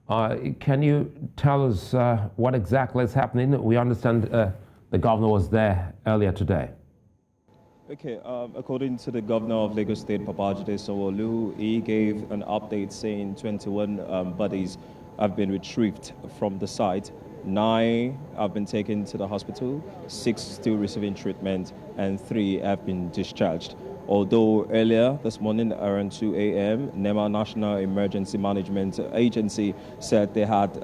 Can you tell us what exactly is happening? We understand the governor was there earlier today. Okay, according to the governor of Lagos State, Babajide Sanwo-Olu, he gave an update saying 21 bodies have been retrieved from the site. 9 have been taken to the hospital, 6 still receiving treatment, and 3 have been discharged. Although earlier this morning around 2 a.m., NEMA National Emergency Management Agency said they had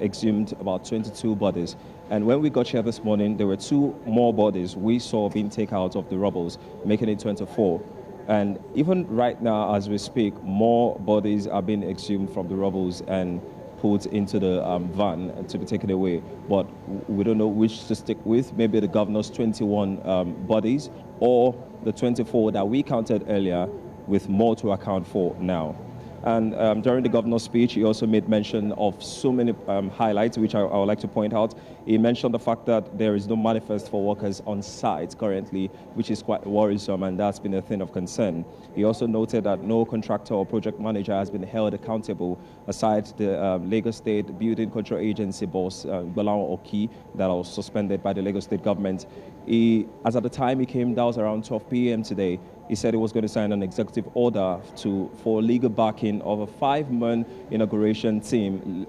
exhumed about 22 bodies. And when we got here this morning, there were 2 more bodies we saw being taken out of the rubbles, making it 24. And even right now, as we speak, more bodies are being exhumed from the rubbles and put into the van to be taken away. But we don't know which to stick with. Maybe the governor's 21 bodies or the 24 that we counted earlier, with more to account for now. And during the governor's speech, he also made mention of so many highlights, which I would like to point out. He mentioned the fact that there is no manifest for workers on site currently, which is quite worrisome, and that's been a thing of concern. He also noted that no contractor or project manager has been held accountable aside the Lagos State Building Control Agency boss, Gbolahan Oki, that was suspended by the Lagos State government. As at the time he came, that was around 12 p.m. today, he said he was going to sign an executive order for legal backing of a 5-man inauguration team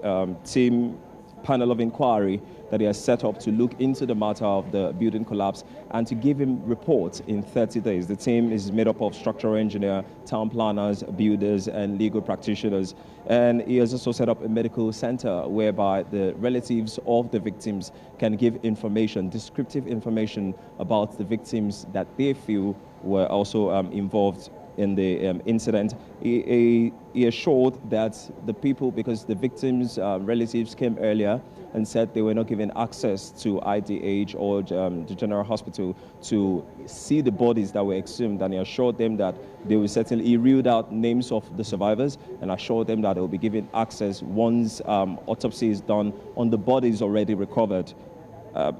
panel of inquiry that he has set up to look into the matter of the building collapse and to give him reports in 30 days. The team is made up of structural engineer, town planners, builders, and legal practitioners. And he has also set up a medical center whereby the relatives of the victims can give information, descriptive information about the victims that they feel were also involved in the incident. He assured that the people, because the victims' relatives came earlier and said they were not given access to IDH or the General Hospital to see the bodies that were exhumed, and he assured them that they will certainly, he reeled out names of the survivors and assured them that they will be given access once autopsy is done on the bodies already recovered.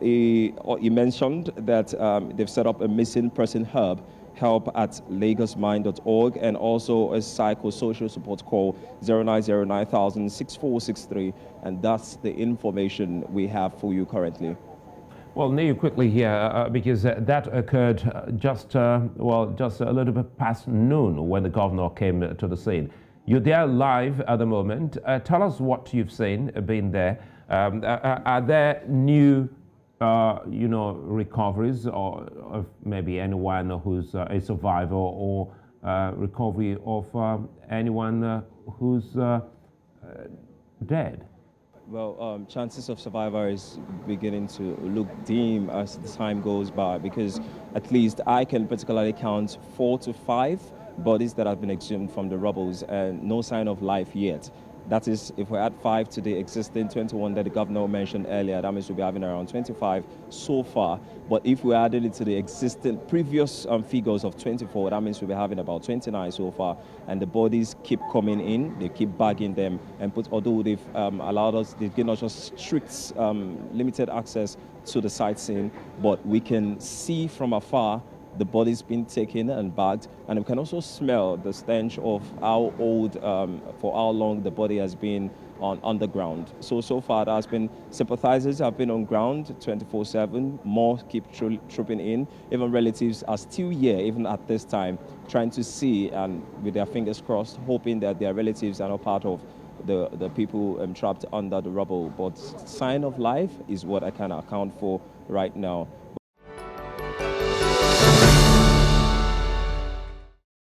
He mentioned that they've set up a missing person hub, help at lagosmind.org, and also a psychosocial support call 0909 6463, and that's the information we have for you currently. Well, Neil, quickly here, because that occurred just a little bit past noon when the governor came to the scene. You're there live at the moment. Tell us what you've seen, been there. Are there new recoveries, or of maybe anyone who's a survivor, or recovery of anyone who's dead? Well, chances of survivor is beginning to look dim as the time goes by, because at least I can particularly count 4 to 5 bodies that have been exhumed from the rubbles and no sign of life yet. That is, if we add 5 to the existing 21 that the governor mentioned earlier, that means we'll be having around 25 so far. But if we added it to the existing previous figures of 24, that means we'll be having about 29 so far. And the bodies keep coming in, they keep bagging them, and although they've allowed us, they've given us just strict, limited access to the site scene, but we can see from afar the body's been taken and bagged, and we can also smell the stench of how old, for how long the body has been underground. So far, there has been sympathizers have been on ground 24/7. More keep trooping in. Even relatives are still here, even at this time, trying to see and with their fingers crossed, hoping that their relatives are not part of the people trapped under the rubble. But sign of life is what I can account for right now.